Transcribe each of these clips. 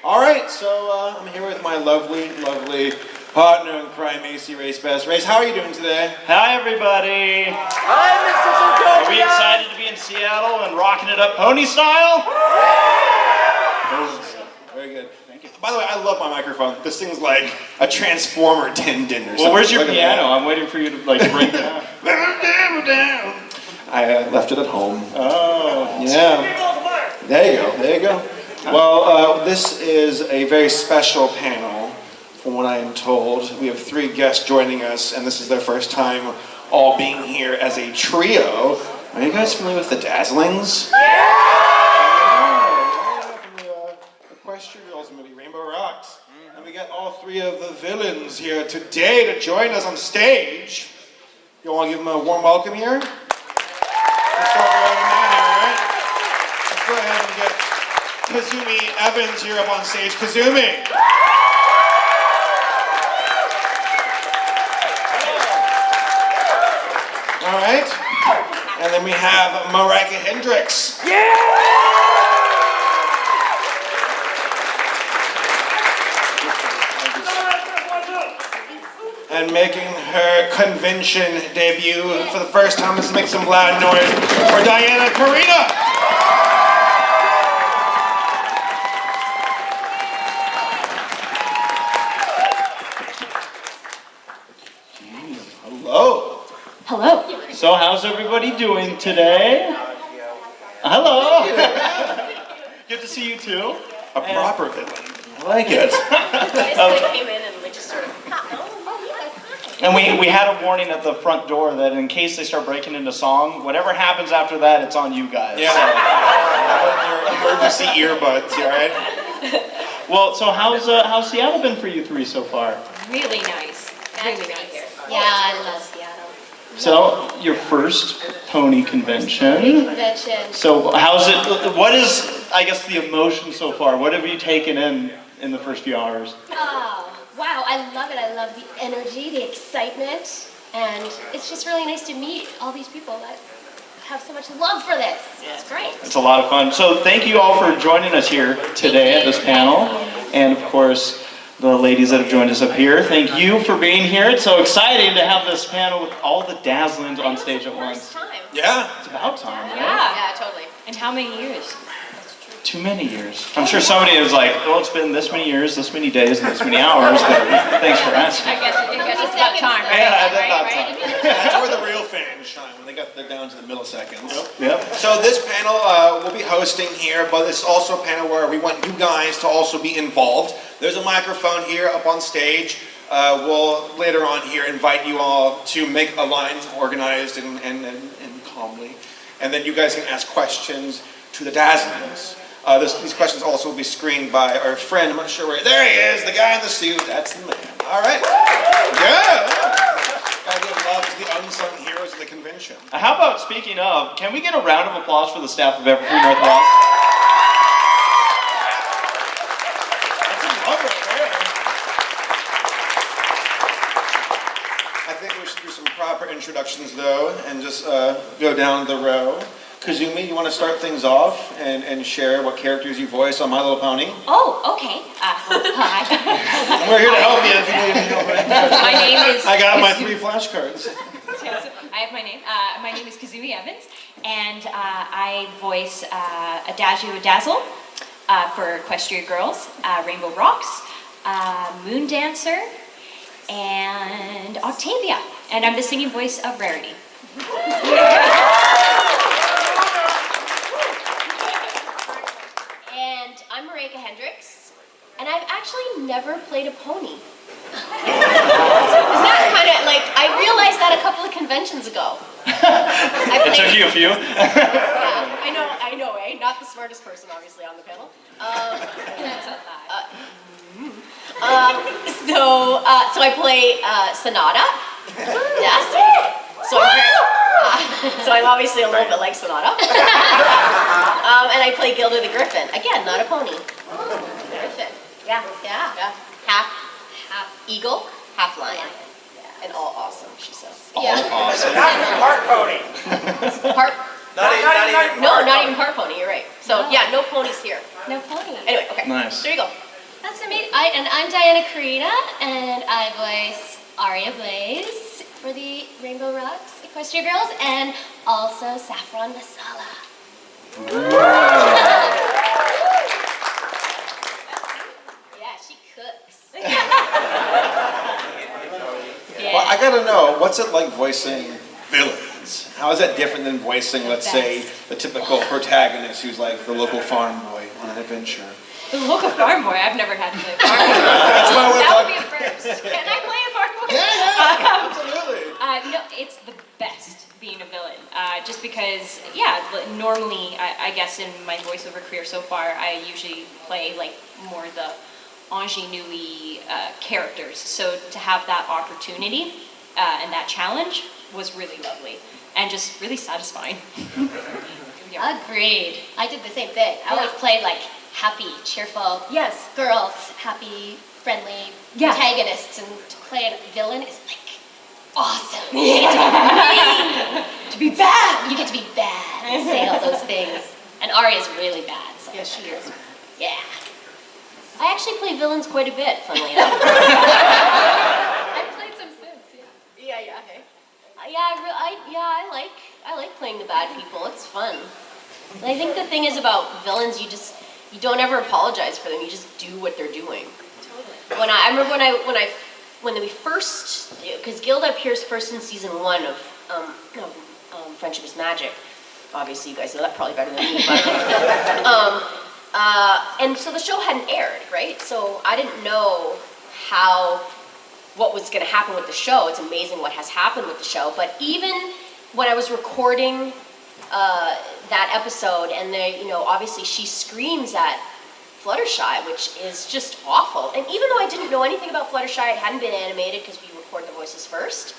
All right, so I'm here with my lovely partner in crime, ACRacebest. Race, how are you doing today? Hi, everybody. Hi, Mr. Zootopia. Are we excited to be in Seattle and rocking it up pony style? Very good. Thank you. By the way, I love my microphone. This thing's like a Transformer tendon or something. Well, where's your piano? I'm waiting for you to like bring it down. I left it at home. Oh. Yeah. There you go. There you go. Well, this is a very special panel, from what I am told. We have 3 guests joining us, and this is their first time all being here as a trio. Are you guys familiar with the Dazzlings? From the Equestria Girls movie, Rainbow Rocks. And we got all 3 of the villains here today to join us on stage. You want to give them a warm welcome here? Let's start right now here, all right? Let's go ahead and get Kazumi Evans here up on stage. Kazumi! All right. And then we have Marika Hendricks. And making her convention debut for the first time, let's make some loud noise for Diana Karina. Hello. Hello. So how's everybody doing today? Hello. Good to see you too. A proper villain. I like it. They came in and we just sort of. And we had a warning at the front door that in case they start breaking into song, whatever happens after that, it's on you guys. Yeah. Your emergency earbuds, all right? Well, so how's Seattle been for you 3 so far? Really nice. Really nice. Yeah, I love Seattle. So your first pony convention. Convention. So how's it? What is, I guess, the emotion so far? What have you taken in the first few hours? Oh, wow, I love it. I love the energy, the excitement, and it's just really nice to meet all these people that have so much love for this. It's great. It's a lot of fun. So thank you all for joining us here today at this panel, and of course the ladies that have joined us up here. Thank you for being here. It's so exciting to have this panel with all the Dazzlings on stage at once. First time. Yeah. It's about time, right? Yeah, totally. And how many years? Too many years. I'm sure somebody is like, well, it's been this many years, this many days, and this many hours, but thanks for asking. I guess it's about time, right? Yeah, that's about time. That's where the real fans shine, when they're down to the milliseconds. Yep. So this panel we'll be hosting here, but it's also a panel where we want you guys to also be involved. There's a microphone here up on stage. We'll later on here invite you all to make a line organized and calmly. And then you guys can ask questions to the Dazzlings. These questions also will be screened by our friend. I'm not sure where. There he is, the guy in the suit. That's the man. All right. Good. Gotta give love to the unsung heroes of the convention. How about, speaking of, can we get a round of applause for the staff of Everfree Northwest? That's a love right there. I think we should do some proper introductions though, and just go down the row. Kazumi, you want to start things off and share what characters you voice on My Little Pony? Oh, okay. Hi. We're here to help you if you need help. My name is... I got my 3 flashcards. I have my name. My name is Kazumi Evans, and I voice Adagio Dazzle for Equestria Girls, Rainbow Rocks, Moon Dancer, and Octavia. And I'm the singing voice of Rarity. And I'm Marika Hendricks, and I've actually never played a pony. Is that kind of like, I realized that a couple of conventions ago. It took you a few. Yeah, I know, eh? Not the smartest person, obviously, on the panel. So I play Sonata. Yes. So I'm obviously a little bit like Sonata. And I play Gilda the Griffin. Again, not a pony. Griffin. Yeah. Half eagle, half lion. And all awesome, she says. All awesome. Not even part pony. Part? Not even No, not even part pony, you're right. So yeah, no ponies here. No pony. Anyway, okay. Nice. There you go. Nice to meet. I'm Diana Karina, and I voice Aria Blaze for the Rainbow Rocks Equestria Girls, and also Saffron Masala. Yeah, she cooks. Well, I gotta know, what's it like voicing villains? How is that different than voicing, let's say, the typical protagonist who's like the local farm boy on an adventure? The local farm boy, I've never had to play a farm boy. That's why we're That would be talking. a first. Can I play a farm boy? Yeah, absolutely. No, it's the best being a villain. Just because, yeah, normally, I guess in my voiceover career so far, I usually play like more the ingenue characters. So to have that opportunity and that challenge was really lovely and just really satisfying. Yeah. Agreed. I did the same thing. I always played like happy, cheerful Yes. girls, happy, friendly Yeah. protagonists, and to play a villain is like awesome. To be bad. You get to be bad and say all those things. And Arya's really bad. So Yes, she is. yeah. I actually play villains quite a bit, funnily enough. I've played some Sims, yeah. Yeah. Hey. I like playing the bad people. It's fun. And I think the thing is about villains, you don't ever apologize for them. You just do what they're doing. Totally. I remember when we first, because Gilda appears first in season 1 of Friendship is Magic. Obviously, you guys know that probably better than me. But, and so the show hadn't aired, right? So I didn't know what was going to happen with the show. It's amazing what has happened with the show. But even when I was recording that episode, and obviously she screams at Fluttershy, which is just awful. And even though I didn't know anything about Fluttershy, it hadn't been animated because we record the voices first.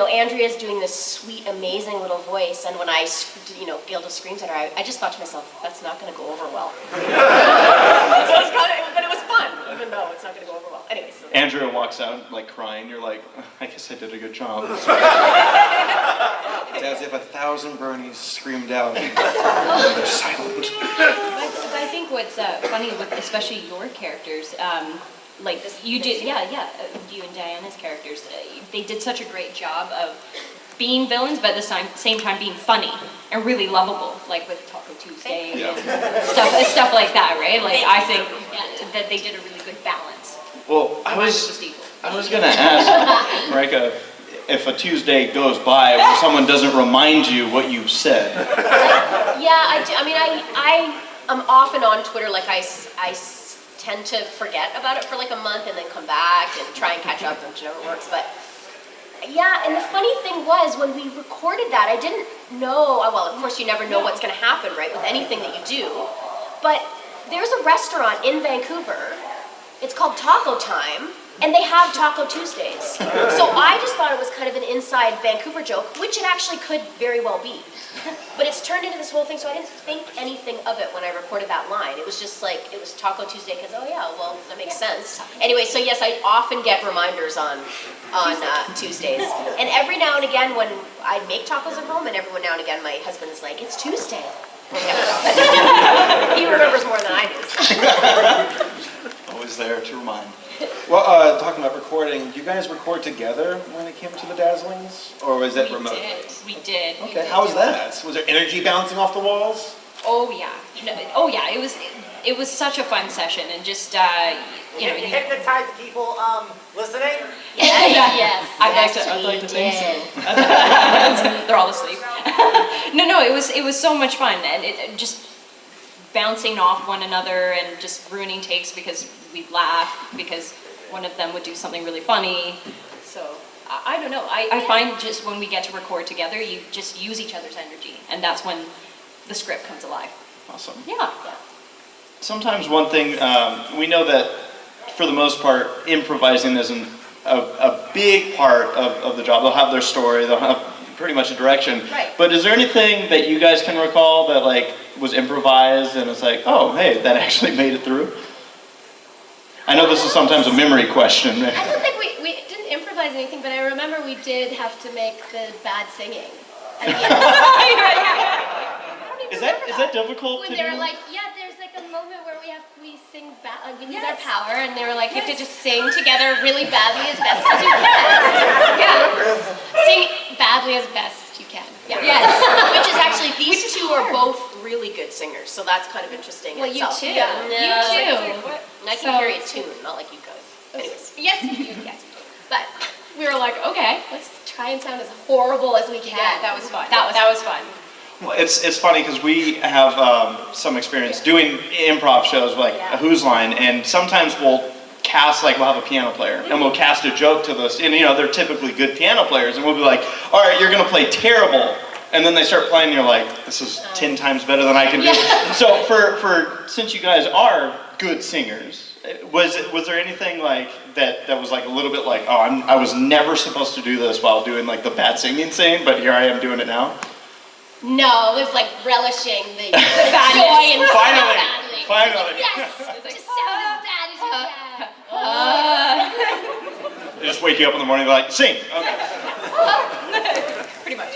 Andrea's doing this sweet, amazing little voice, and when Gilda screams at her, I just thought to myself, that's not going to go over well. But it was fun, even though it's not going to go over well. Anyways. So. Andrea walks out like crying. You're like, I guess I did a good job. It's as if 1,000 Bernies screamed out. They're silent. But I think what's funny with especially your characters, like you did, you and Diana's characters, they did such a great job of being villains, but at the same time being funny and really lovable, like with Taco Tuesday and stuff like that, right? Like I think that they did a really good balance. Well, I was gonna ask Marika, if a Tuesday goes by where someone doesn't remind you what you said. Yeah, I do. I mean, I'm often on Twitter. Like I tend to forget about it for like a month and then come back and try and catch up, which never works. But yeah, and the funny thing was when we recorded that, I didn't know. Well, of course, you never know what's going to happen, right, with anything that you do. But there's a restaurant in Vancouver. It's called Taco Time. And they have Taco Tuesdays. So I just thought it was kind of an inside Vancouver joke, which it actually could very well be. But it's turned into this whole thing, so I didn't think anything of it when I recorded that line. It was just like, it was Taco Tuesday, because, oh yeah, well, that makes sense. Anyway, so yes, I often get reminders on Tuesdays. And every now and again when I make tacos at home, and every now and again my husband is like, it's Tuesday. He remembers more than I do. Always there to remind. Well, talking about recording, you guys record together when it came to the Dazzlings? Or was it remote? We did. Okay, how was that? Was there energy bouncing off the walls? Oh yeah. It was such a fun session, and just You hypnotize people listening? Yes. I'd like to think so. They're all asleep. No, it was so much fun, and it just bouncing off one another and just ruining takes because we'd laugh because one of them would do something really funny. So I don't know. I find just when we get to record together, you just use each other's energy, and that's when the script comes alive. Awesome. Yeah. Sometimes one thing, we know that for the most part, improvising isn't a big part of the job. They'll have their story, they'll have pretty much a direction. Right. But is there anything that you guys can recall that like was improvised and it's like, oh, hey, that actually made it through? I know this is sometimes a memory question. I don't think we didn't improvise anything, but I remember we did have to make the bad singing at the end. Is that difficult When to they do? were like, yeah, there's like a moment where we have if we sing like we use our power, and they were like, you have to just sing together really badly as best as you can. Yeah. Sing badly as best you can. Yeah. Yes. Which is actually, these two are both really good singers, so that's kind of interesting. Well, you itself. too. Yeah. You too. And I can carry a tune, not like you guys. Anyways. Yes, you do. Yes. But we were like, okay, let's try and sound as horrible as we can. Yeah, that was fun. That was fun. Well, it's funny because we have some experience doing improv shows like a Who's Line, and sometimes we'll have a piano player and we'll cast a joke to this, and they're typically good piano players, and we'll be like, all right, you're gonna play terrible, and then they start playing and you're like, this is 10 times better than I can do. So since you guys are good singers, was there anything like that was like a little bit like, oh, I was never supposed to do this while doing like the bad singing scene, but here I am doing it now? No, it was like relishing the joy and Finally. Yes, just sound as bad as you can. They just wake you up in the morning and they're like, sing. Okay. Pretty much.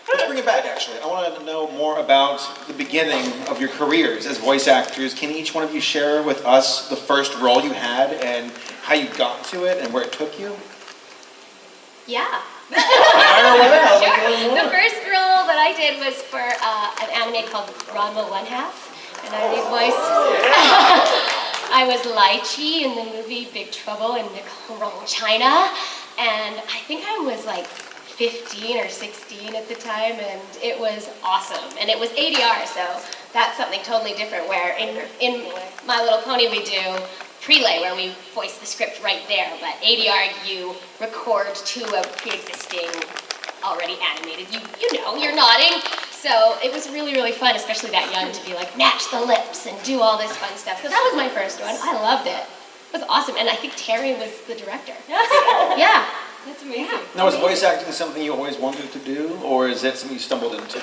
Let's bring it back, actually. I want to know more about the beginning of your careers as voice actors. Can each one of you share with us the first role you had and how you got to it and where it took you? Yeah. Sure. The first role that I did was for an anime called Ranma One Half, and I did voice. I was Lychee in the movie Big Trouble in Little China, and I think I was like 15 or 16 at the time, and it was awesome. And it was ADR, so that's something totally different. Where in My Little Pony we do prelay, where we voice the script right there, but ADR you record to a pre-existing, already animated. You're nodding. So it was really, really fun, especially that young, to be like match the lips and do all this fun stuff. So that was my first one. I loved it. It was awesome, and I think Terry was the director. Yeah. That's amazing. Now, was voice acting something you always wanted to do, or is it something you stumbled into?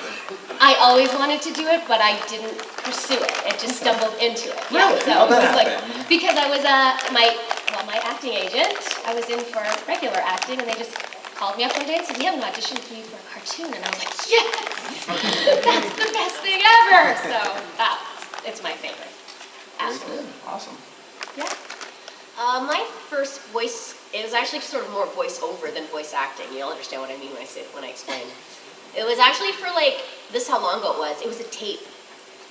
I always wanted to do it, but I didn't pursue it. It just stumbled into it. Yeah, Really? so How'd that it was happen? like, because I was my acting agent, I was in for regular acting, and they just called me up one day and said, we have an audition for you for a cartoon. And I was like, yes! That's the best thing ever! So it's my favorite. Absolutely. Awesome. Yeah. My first voice, it was actually sort of more voice-over than voice acting. You'll understand what I mean when I explain. It was actually for this is how long ago it was. It was a tape.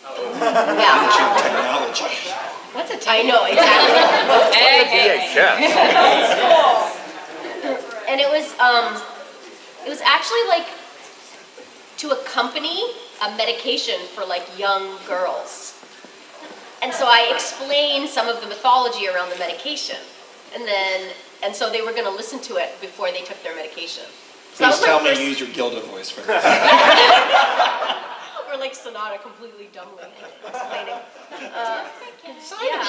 Yeah. Ancient technology. What's a I tape? know, exactly. VHS. And it was actually to accompany a medication for young girls. And so I explained some of the mythology around the medication. And so they were going to listen to it before they took their medication. So Please tell me first, you used your Gilda voice for this. or Sonata completely dumbly explaining. Yeah.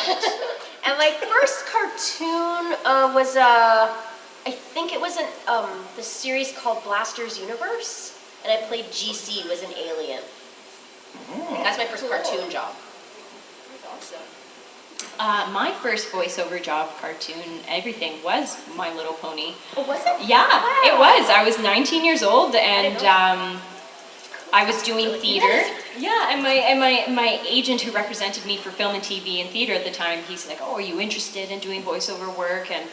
And my first cartoon was, I think it was the series called Blaster's Universe. And I played GC, was an alien. That's my first cartoon job. My first voiceover job, cartoon, everything was My Little Pony. Oh, was it? Yeah, Wow. it was. I was 19 years old, and I was doing theater. Yeah, and my agent who represented me for film and TV and theater at the time, he's like, "Oh, are you interested in doing voiceover work?" And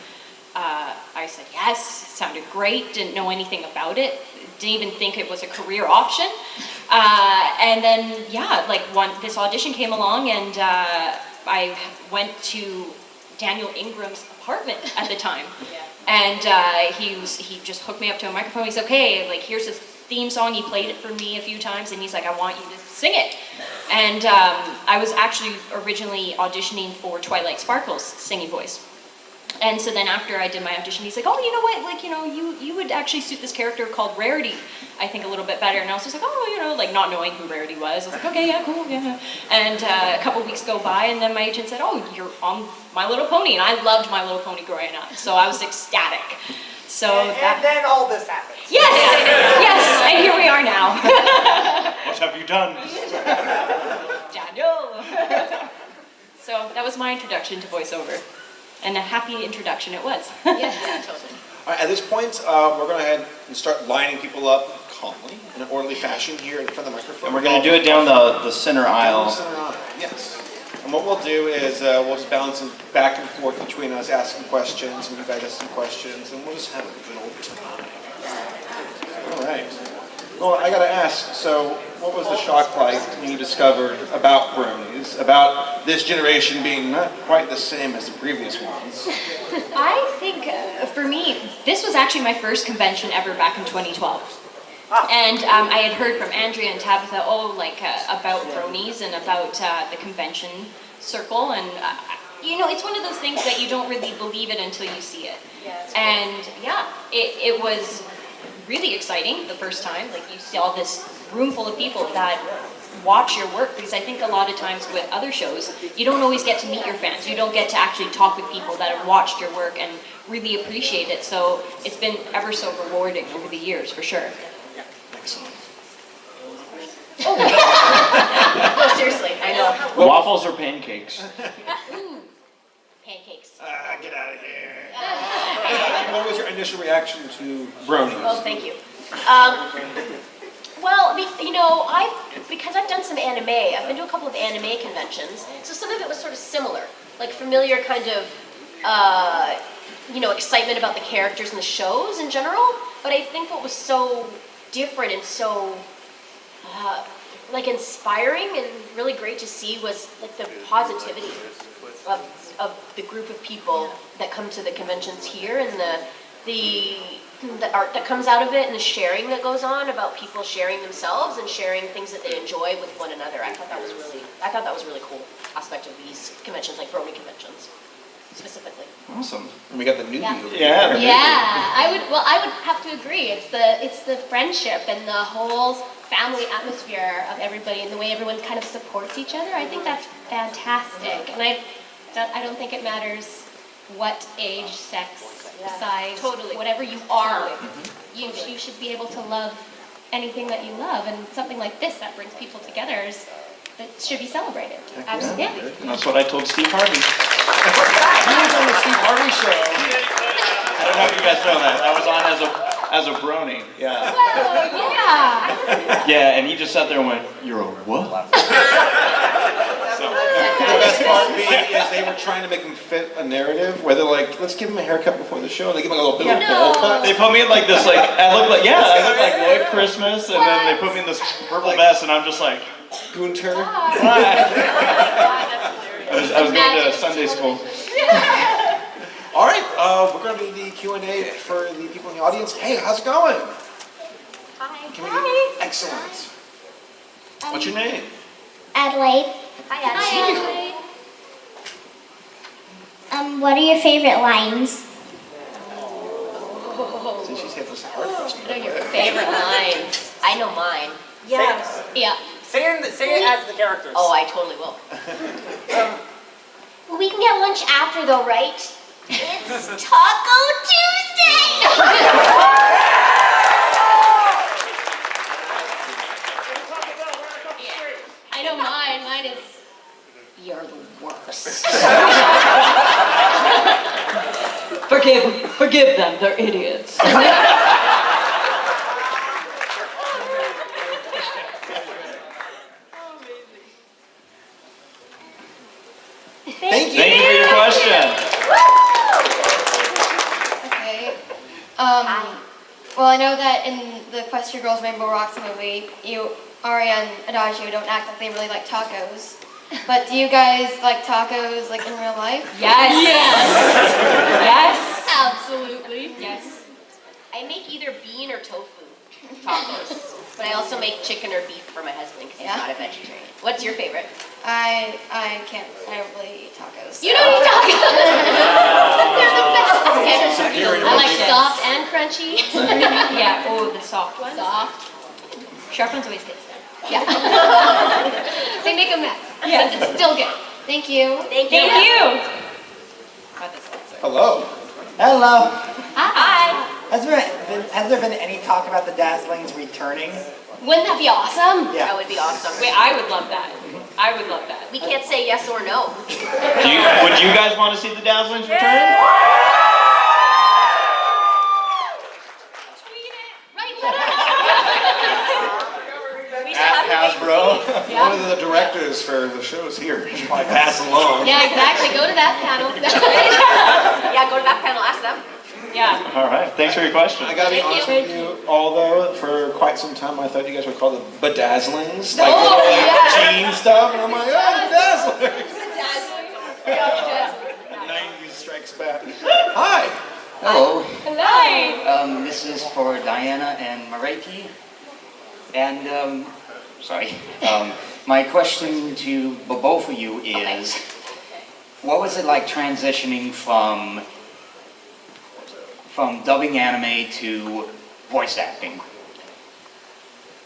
I said yes. It sounded great. Didn't know anything about it. Didn't even think it was a career option. And then this audition came along, and I went to Daniel Ingram's apartment at the time. And he just hooked me up to a microphone. He's okay, here's his theme song. He played it for me a few times, and he's like, I want you to sing it. And I was actually originally auditioning for Twilight Sparkle's singing voice. And so then after I did my audition, he's like, oh, you know what, you would actually suit this character called Rarity, I think, a little bit better. And I was just like, oh, not knowing who Rarity was. I was like, okay, yeah, cool, yeah. And a couple weeks go by, and then my agent said, oh, you're on My Little Pony. And I loved My Little Pony growing up, so I was ecstatic. So And then all this happened. Yes, and here we are now. What have you done? Daniel. So that was my introduction to voiceover. And a happy introduction it was. Yeah, totally. All right, at this point, we're going to go ahead and start lining people up, calmly, in an orderly fashion here in front of the microphone. And we're going to do it down the center aisle. Yes. And what we'll do is we'll just bounce back and forth between us asking questions, and you guys ask some questions, and we'll just have a good old time. All right. Well, I gotta ask, so what was the shock like when you discovered about bronies, about this generation being not quite the same as the previous ones? I think for me, this was actually my first convention ever back in 2012. And I had heard from Andrea and Tabitha, about bronies and about the convention circle. And, it's one of those things that you don't really believe it until you see it. And it was really exciting the first time. Like, you saw this room full of people that watch your work, because I think a lot of times with other shows, you don't always get to meet your fans. You don't get to actually talk with people that have watched your work and really appreciate it. So it's been ever so rewarding over the years, for sure. Excellent. No, seriously, I know. Waffles or pancakes? Pancakes. Get out of here. What was your initial reaction to bronies? Oh, thank you. Because I've done some anime, I've been to a couple of anime conventions, so some of it was sort of similar, like familiar kind of, excitement about the characters and the shows in general, but I think what was so different and so, inspiring and really great to see was, like, the positivity of the group of people that come to the conventions here, and the art that comes out of it, and the sharing that goes on about people sharing themselves and sharing things that they enjoy with one another. I thought that was really cool aspect of these conventions, like brony conventions specifically. Awesome. And we got the newbie over Yeah. here. Yeah, I would have to agree. It's the friendship and the whole family atmosphere of everybody and the way everyone kind of supports each other. I think that's fantastic. And I don't think it matters what age, sex, size, Totally. whatever you are. You should be able to love anything that you love, and something like this that brings people together it should be celebrated. Absolutely. That's what I told Steve Harvey. You was on the Steve Harvey show. I don't know if you guys know that. I was on as a brony. Yeah. Oh, yeah. Yeah, and he just sat there and went, "You're a what?" The best part of me is they were trying to make him fit a narrative where they're like, let's give him a haircut before the show. And they give him a little bit of a bowl cut. They put me in like this, I look like Lloyd Christmas, and then they put me in this purple vest, and I'm just like, Gunter. I was going to Sunday school. All right, we're going to do the Q&A for the people in the audience. Hey, how's it going? Hi. Excellent. What's your name? Adelaide. Hi, Ashley. What are your favorite lines? Since she's hit this hard question. What are your favorite lines? I know mine. Yes. Yeah. Say it as the characters. Oh, I totally will. We can get lunch after though, right? It's Taco Tuesday! I know mine. Mine is, you're the worst. Forgive them, they're idiots. Thank you. Thank you for your question. Okay. Well, I know that in the Quest Your Girls Rainbow Rocks movie, Aria and Adagio don't act like they really like tacos. But do you guys like tacos like in real life? Yes. Yes. Absolutely. Yes. I make either bean or tofu tacos, but I also make chicken or beef for my husband because Yeah? he's not a vegetarian. What's your favorite? I don't really eat tacos. You don't eat tacos. They're the best. Superior. I like soft and crunchy. Yeah. Oh, the soft ones. Soft. Sharp ones always taste better. Yeah. They make a mess. Yes. But it's still good. Thank you. Thank you. Thank you. Hello. Hello. Hi. Has there been any talk about the Dazzlings returning? Wouldn't that be awesome? Yeah. That would be awesome. Wait, I would love that. I would love that. We can't say yes or no. Would you guys want to see the Dazzlings return? Right. bro. One of the directors for the shows here should probably pass along. Yeah, exactly. Go to that panel. Yeah, go to that panel, ask them. Yeah. All right, thanks for your question. I gotta be honest with you, although for quite some time I thought you guys were called the Dazzlings, like Oh, little, yeah. teen stuff, and I'm like, oh, the Dazzlings. Yeah. 90s strikes back. Hi. Hello, Hi. this is for Diana and Mareki. And, my question to both of you is, what was it like transitioning from dubbing anime to voice acting?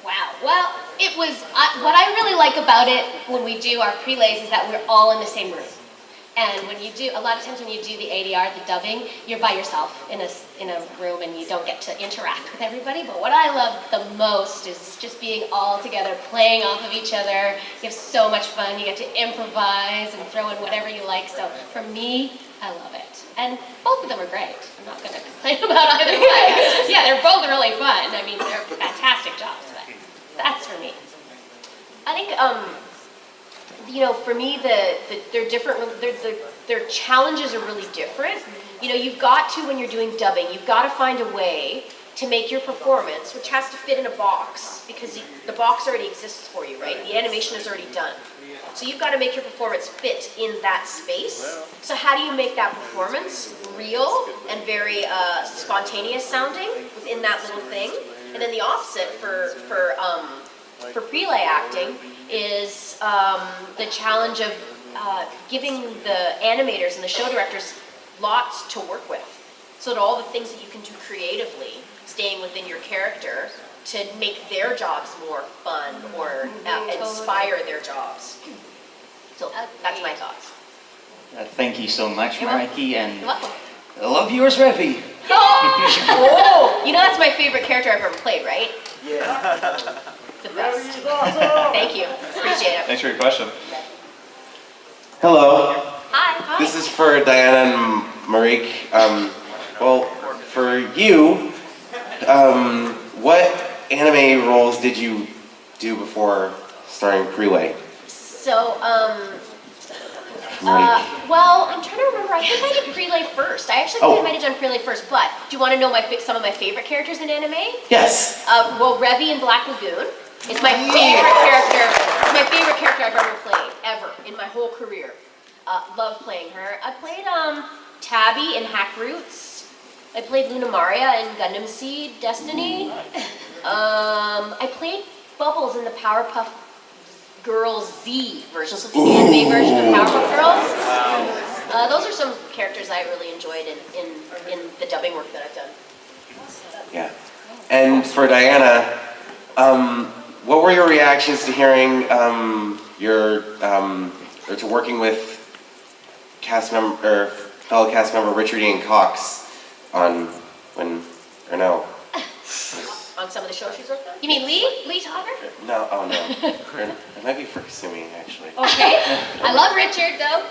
Wow. Well, it was, what I really like about it when we do our prelays is that we're all in the same room. And when you do, a lot of times when you do the ADR, the dubbing, you're by yourself in a room and you don't get to interact with everybody. But what I love the most is just being all together, playing off of each other. You have so much fun. You get to improvise and throw in whatever you like. So for me, I love it. And both of them are great. I'm not going to complain about either way. Yeah, they're both really fun. I mean, they're fantastic jobs, but that's for me. I think, you know, for me, they're different. Their challenges are really different. You know, you've got to, when you're doing dubbing, you've got to find a way to make your performance, which has to fit in a box, because the box already exists for you, right? The animation is already done. So you've got to make your performance fit in that space. So how do you make that performance real and very spontaneous sounding within that little thing? And then the opposite for prelay acting is the challenge of giving the animators and the show directors lots to work with. So that all the things that you can do creatively, staying within your character, to make their jobs more fun or inspire their jobs. So that's my thoughts. Thank you so much, You're welcome. Mareki, and You're welcome. I love yours, Revi. Oh, you know that's my favorite character I've ever played, right? Yeah. It's the best. Thank you. Appreciate it. Thanks for your question. Hello, Hi. this is for Diana and Marik. Well, for you, what anime roles did you do before starting Prelay? So, Marik. well, I'm trying to remember. I think I did Prelay first. I actually think I might have done Prelay first, but do you want to know some of my favorite characters in anime? Yes. Well, Revi in Black Lagoon is my favorite character. It's my favorite character I've ever played, ever, in my whole career. Love playing her. I played Tabby in Hack Roots. I played Luna Maria in Gundam Seed Destiny. I played Bubbles in the Powerpuff Girls Z version, so it's the anime version of Powerpuff Girls. Those are some characters I really enjoyed in the dubbing work that I've done. Yeah. And for Diana, what were your reactions to hearing or to working with fellow cast member Richard Ian Cox on On some of the shows she's worked on? You mean Lee? Lee Togger? No, oh no. It might be for Kasumi, actually. Okay. I love Richard, though.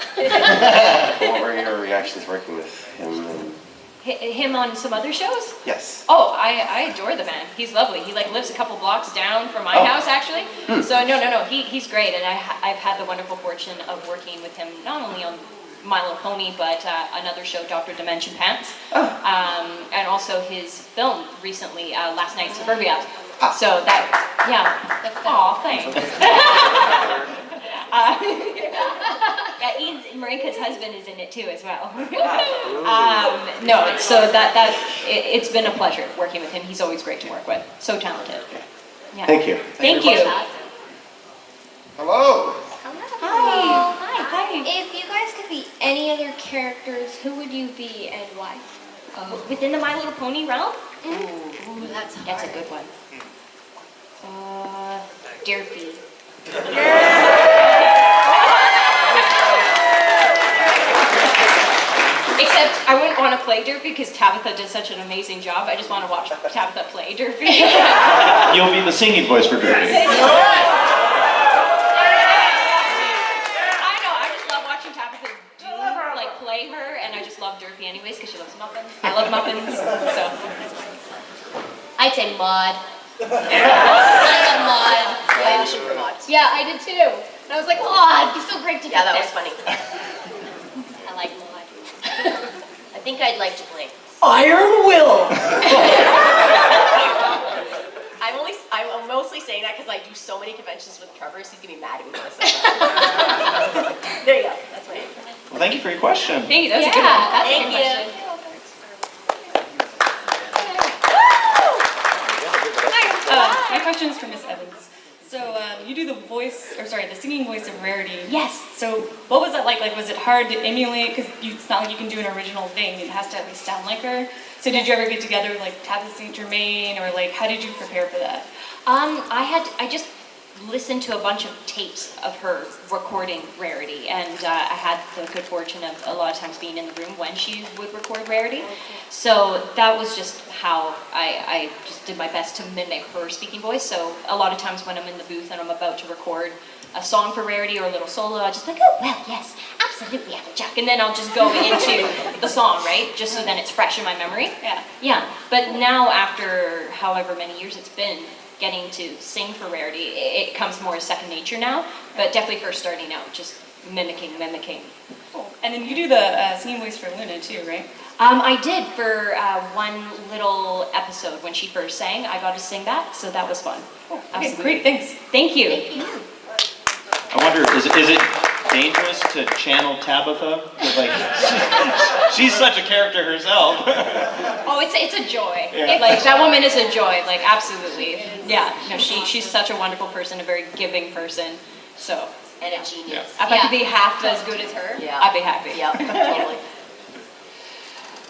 What were your reactions working with him? Him on some other shows? Yes. Oh, I adore the man. He's lovely. He like lives a couple blocks down from my house, actually. So no, he's great, and I've had the wonderful fortune of working with him not only on My Little Pony, but another show, Dr. Dimension Pants, and also his film recently, last night, Suburbia. So that, yeah. Aw, thanks. Yeah, Ian, Marika's husband is in it too as well. No, so it's been a pleasure working with him. He's always great to work with. So talented. Yeah. Thank you. Thank you. Hello. Hi. If you guys could be any other characters, who would you be and why? Within the My Little Pony realm? Ooh, that's hard. That's a good one. Derpy. Except I wouldn't want to play Derpy because Tabitha did such an amazing job. I just want to watch Tabitha play Derpy. You'll be the singing voice for Derpy. I know, I just love watching Tabitha play her, and I just love Derpy anyways because she loves muffins. I love muffins, so. I'd say Maud. I love Maud. Yeah, audition for Maud. Yeah, I did too. And I was like, oh, it'd be so great to Yeah, get that was this. funny. I like Maud. I think I'd like to play. Iron Will. I'm mostly saying that because I do so many conventions with Trevor, so he's gonna be mad at me when I say that. There you go. That's my answer. Well, thank you for your question. Thank you, that was Yeah, a good one. that's a Thank good you. question. My question is for Miss Evans. So you do the singing voice of Rarity. Yes. So what was that like? Like, was it hard to emulate? Because it's not like you can do an original thing. It has to at least sound like her. So did you ever get together with like Tabitha St. Germain, or like how did you prepare for that? I just listened to a bunch of tapes of her recording Rarity, and I had the good fortune of a lot of times being in the room when she would record Rarity. So that was just how I just did my best to mimic her speaking voice. So a lot of times when I'm in the booth and I'm about to record a song for Rarity or a little solo, I'll just be like, oh, well, yes, absolutely, Applejack. And then I'll just go into the song, right? Just so then it's fresh in my memory. Yeah. Yeah, but now after however many years it's been, getting to sing for Rarity, it comes more as second nature now, but definitely first starting out, just mimicking. Cool. And then you do the singing voice for Luna too, right? I did for one little episode when she first sang. I got to sing that, so that was fun. Okay, Absolutely. great, thanks. Thank you. I wonder, is it dangerous to channel Tabitha? 'Cause, like, she's such a character herself. Oh, it's a joy. Yeah. Like, that woman is a joy, like, absolutely. Yeah, no, she's such a wonderful person, a very giving person, so. And a genius. If I could be half as good as her, Yeah. I'd be happy. Yep, totally.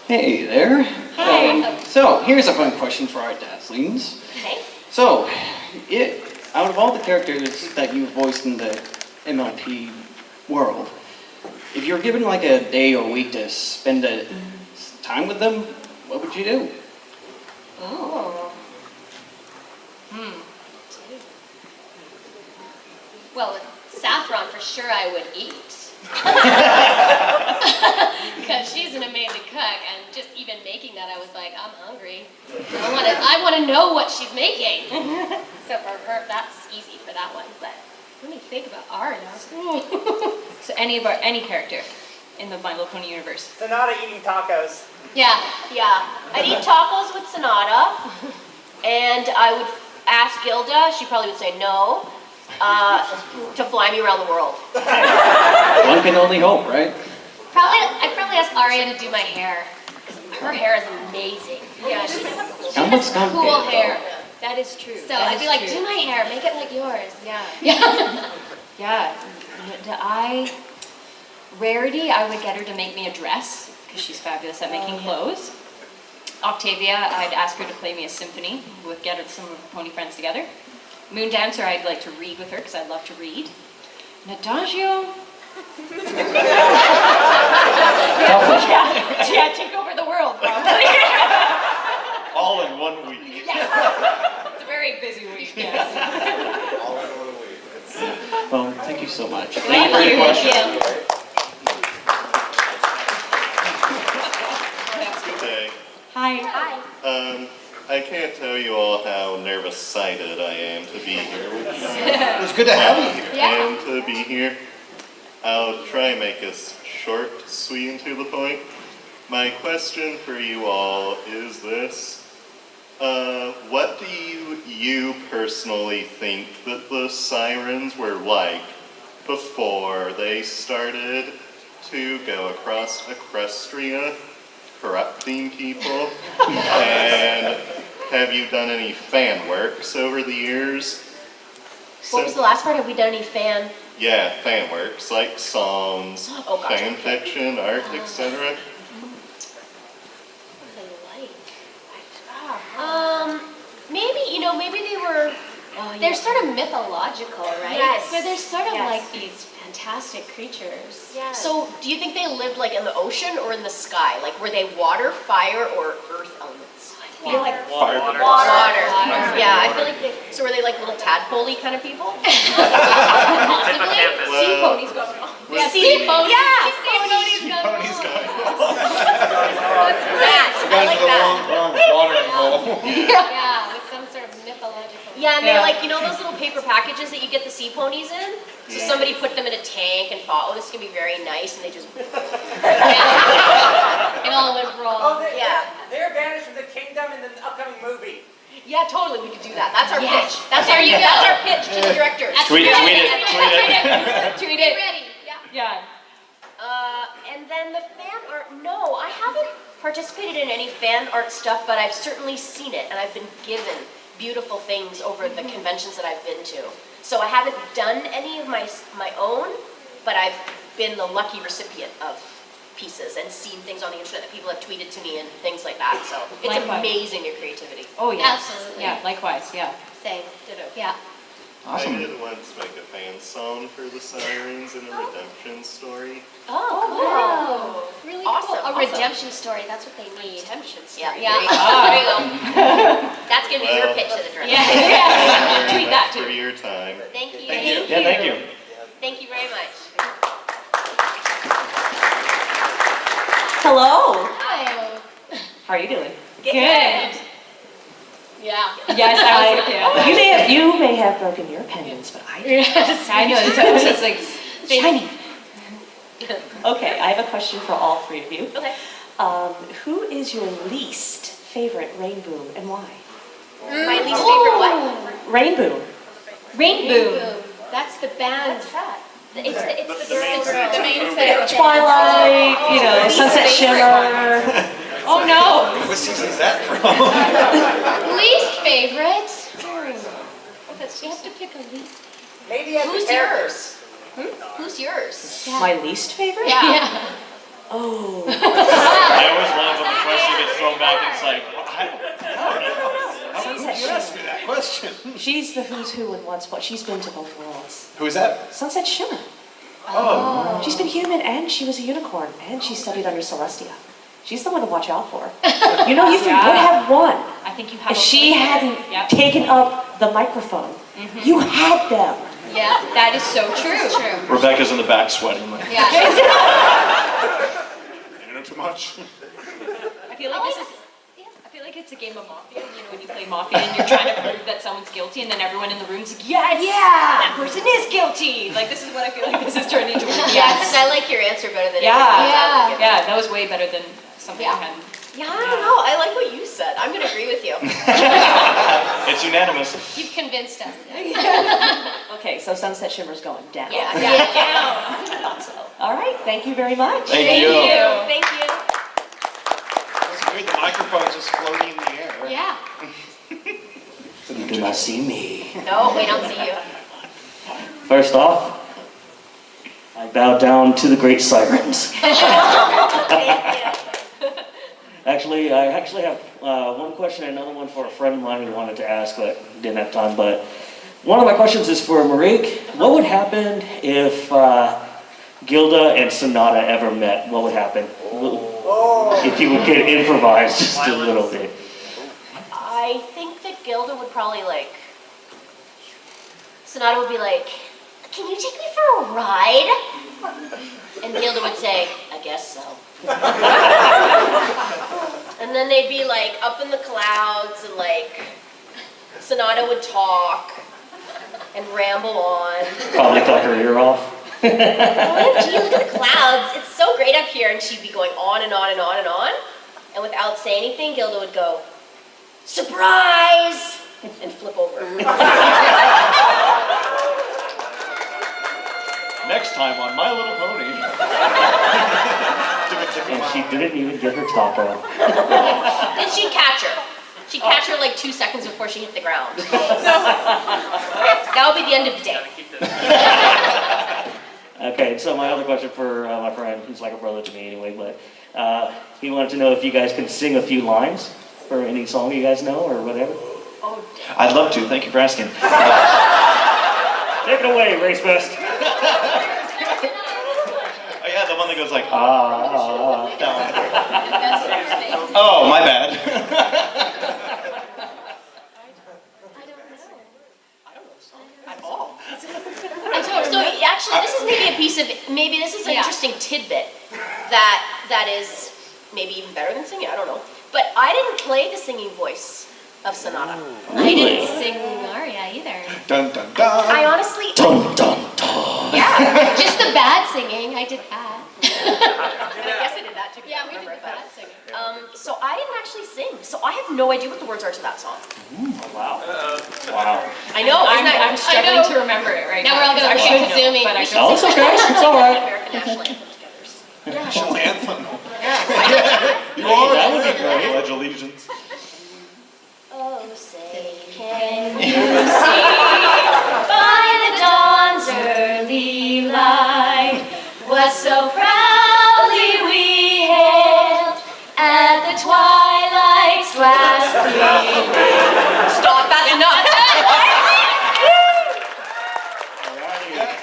Hey there. Hi. So here's a fun question for our Dazzlings. Okay. So, out of all the characters that you've voiced in the MLP world, if you were given like a day or week to spend time with them, what would you do? Oh. Well, with Saffron, for sure I would eat. Because she's an amazing cook, and just even making that, I was like, I'm hungry. I want to know what she's making. So for her, that's easy for that one. But let me think about Aria. So any character in the My Little Pony universe. Sonata eating tacos. Yeah. Yeah, I'd eat tacos with Sonata, and I would ask Gilda, she probably would say no, to fly me around the world. One can only hope, right? I'd probably ask Aria to do my hair. 'Cause her hair is amazing. Yeah, she's How much time cool can- hair. That is true. So I'd be like, do my hair, make it like yours. Yeah. Yeah. Rarity, I would get her to make me a dress, because she's fabulous at making clothes. Octavia, I'd ask her to play me a symphony, with get some of her pony friends together. Moon Dancer, I'd like to read with her, because I love to read. Nadagio. Yeah, take over the world, probably. All in 1 week. It's a very busy week, yes. Well, thank you so much. Thank you. Hey, Hi. I can't tell you all how nervous-sighted I am to be here with you It's good to have you here. and to be here. I'll try and make this short, sweet, and to the point. My question for you all is this. What do you personally think that the sirens were like before they started to go across Equestria, corrupting people? And have you done any fan works over the years? What was the last part? Have we done any fan? Yeah, fan works, like songs, Oh, gotcha. fan fiction, art, etc. Maybe they were. They're sort of mythological, right? Yes. So they're sort of Yes. like these fantastic creatures. So, do you think they lived like in the ocean or in the sky? Like, were they water, fire, or earth elements? I feel like Water. Water. Yeah, I feel like they. So were they like little tadpole-y kind of people? possibly. Sea ponies going on. Yeah, sea ponies. Yeah, sea ponies going on. That. I like that. Wrong watering hole. Yeah, with some sort of mythological Yeah, and they're like, you know those little paper packages that you get the sea ponies in? So somebody put them in a tank and thought, oh, this is gonna be very nice, and they just it all went wrong. Oh, Yeah. they're banished from the kingdom in the upcoming movie. Yeah, totally, we could do that. That's our Yes. pitch. That's There you go. That's our pitch to the directors. Tweet it. Tweet it. Ready? Yeah. And then the fan art, no, I haven't participated in any fan art stuff, but I've certainly seen it, and I've been given beautiful things over the conventions that I've been to. So I haven't done any of my own, but I've been the lucky recipient of pieces and seen things on the internet that people have tweeted to me and things like that. So it's Likewise. amazing, your creativity. Oh, yes. Absolutely. Yeah, likewise, yeah. Same. Ditto. Yeah. I did once make a fan song for the Sirens in a redemption story. Oh, cool. Really Awesome, cool. A awesome. redemption story. That's what they need. Redemption story. Yeah. There you go. That's gonna be your Well, pitch to the director. Thank you Tweet very that much too. for your time. Thank you. Yeah, thank you. Thank you very much. Hello. Hi. How are you doing? Good. Yeah. Yes, you may have broken your pendants, but I Yes. I know, it's like shiny. Okay, I have a question for all three of you. Okay. Who is your least favorite rainbow and why? My least favorite what? Rainbow. Rainbow. That's the band. What's that? It's the main girl. The main Okay. Twilight, you know, Sunset Shimmer. Oh no. What season is that from? Least favorite. You have to pick a least. Maybe as Who's a character. yours? Who's yours? My least favorite? Yeah. Oh. I always love when the question gets thrown back and it's like, Sunset You asked Shimmer. me that question. She's the who's who and what's what. She's been to both worlds. Who is that? Sunset Shimmer. Oh. She's been human and she was a unicorn and she studied under Celestia. She's the one to watch out for. You know, you would have won. I think you have. If she hadn't taken up the microphone, you had them. Yeah. That is so true. It's true. Rebecca's in the back sweating. Like, Yeah. You know too much. I feel like this is. I feel like it's a game of Mafia. You know, when you play Mafia and you're trying to prove that someone's guilty, and then everyone in the room's like, yes, that person is guilty. Like this is what I feel like this is turning into. Yes. I like your answer better than Yeah, that was way better than something I had. Yeah, I don't know. I like what you said. I'm gonna agree with you. it's unanimous. You've convinced us. Okay, so Sunset Shimmer's going down. Yeah. I thought so. All right, thank you very much. Thank you. Thank you. That's weird. The microphone's just floating in the air. Yeah. You do not see me. No, we don't see you. First off, I bow down to the great sirens. Actually, I have one question and another one for a friend of mine who wanted to ask, but didn't have time. But one of my questions is for Marique. What would happen if Gilda and Sonata ever met? What would happen? If you would get improvised just a little bit. I think that Gilda would probably like. Sonata would be like, "Can you take me for a ride?" And Gilda would say, "I guess so." And then they'd be like up in the clouds, and like Sonata would talk and ramble on. Probably talk her ear off. OMG, look at the clouds. It's so great up here. And she'd be going on and on and on and on. And without saying anything, Gilda would go, "Surprise!" and flip over. Next time on My Little Pony. And she didn't even get her top on. Then she'd catch her. She'd catch her like 2 seconds before she hit the ground. That would be the end of the day. Okay, so my other question for my friend, who's like a brother to me anyway, but he wanted to know if you guys can sing a few lines for any song you guys know or whatever. I'd love to. Thank you for asking. Take it away, ACRacebest. Oh yeah, the one that goes like down. Oh, my bad. So actually, this is maybe a piece of, maybe this is an interesting tidbit that is maybe even better than singing, I don't know. But I didn't play the singing voice of Sonata. I didn't sing Aria. either. Dun dun dun. I honestly, Dun dun dun. yeah. Just the bad singing, I did that. I guess I did that too. Yeah, we did the bad singing. So I didn't actually sing, so I have no idea what the words are to that song. Wow. Wow. I know, isn't that? I'm struggling to remember it right now. Now we're all gonna because I look at should know, Kazumi. but I We don't. Oh, it's okay. It's all right. American national anthem together. National anthem. You are. That would be great. Pledge allegiance. Oh, say, can you see by the dawn's early light what so proudly we hailed at the twilight's last gleaming? Stop, that's enough.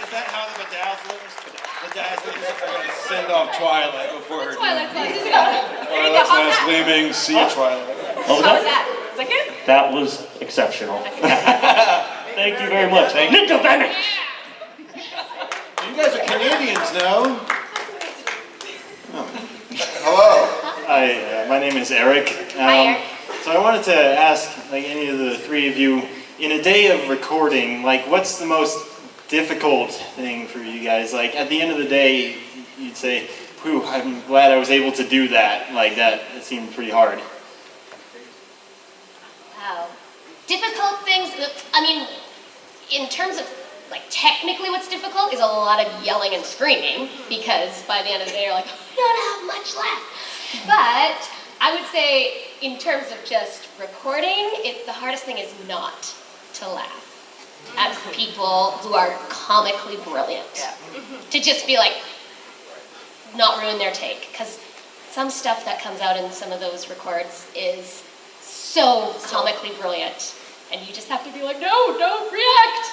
Is that how the Dazzlings are going to send off Twilight before her Twilight's dinner? last. Twilight's last gleaming, see you, Twilight. Oh, How was that? Was that good? That was exceptional. Thank you very much. Ninja Vanish. You guys are Canadians, no? Hello. Hi, my name is Eric. Hi, Eric. So I wanted to ask, like any of the three of you, in a day of recording, like what's the most difficult thing for you guys? Like at the end of the day, you'd say, "Whew, I'm glad I was able to do that." Like that, it seemed pretty hard. Wow. Difficult things, I mean, in terms of, like, technically what's difficult is a lot of yelling and screaming, because by the end of the day, you're like, I don't have much left. But I would say, in terms of just recording, the hardest thing is not to laugh at people who are comically brilliant. Yeah. To just be like, not ruin their take, because some stuff that comes out in some of those records is so comically brilliant, and you just have to be like, no, don't react.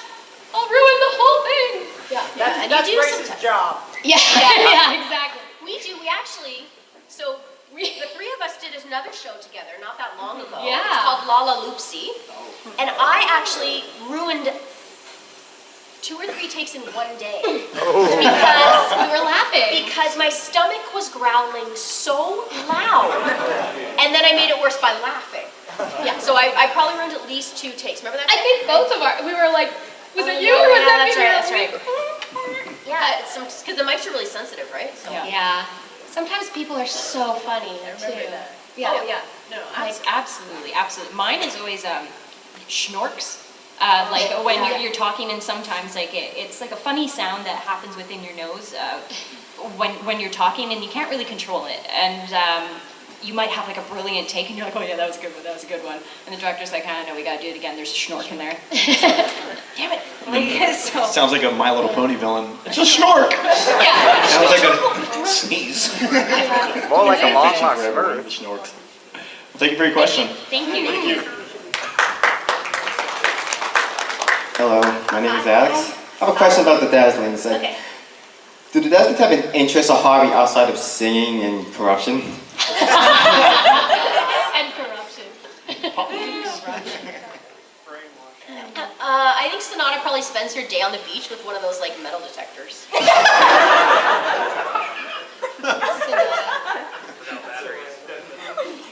I'll ruin the whole thing. Yeah, and That's you do Grace's sometimes. job. Yeah, yeah, exactly. We actually, so the three of us did another show together not that long ago. Yeah. It's called Lala Loopsy. And I actually ruined 2 or 3 takes in one day. Because we were laughing. Because my stomach was growling so loud. And then I made it worse by laughing. Yeah, so I probably ruined at least 2 takes. Remember that? I think both of we were like, was it you no, or was yeah, that me? that's right. Yeah, it's because the mics are really sensitive, right? So. Yeah. Sometimes people are so funny too. Yeah. Oh, yeah. No, Absolutely, absolutely. Mine is always schnorks. Like when you're talking, and sometimes like it's like a funny sound that happens within your nose when you're talking, and you can't really control it. And you might have like a brilliant take, and you're like, oh yeah, that was a good one, that was a good one. And the director's like, no, we gotta do it again. There's a schnork in there. Damn it! Like, so. Sounds like a My Little Pony villain. It's a schnork. Yeah. Sounds like a sneeze. More like a long lost Forever, Smurf. the Schnorks. Thank you for your question. Thank you. Thank you. Hello, my name is Alex. I have a question about the Dazzlings. Okay. Do the Dazzlings have an interest or hobby outside of singing and corruption? And corruption. I think Sonata probably spends her day on the beach with one of those like metal detectors.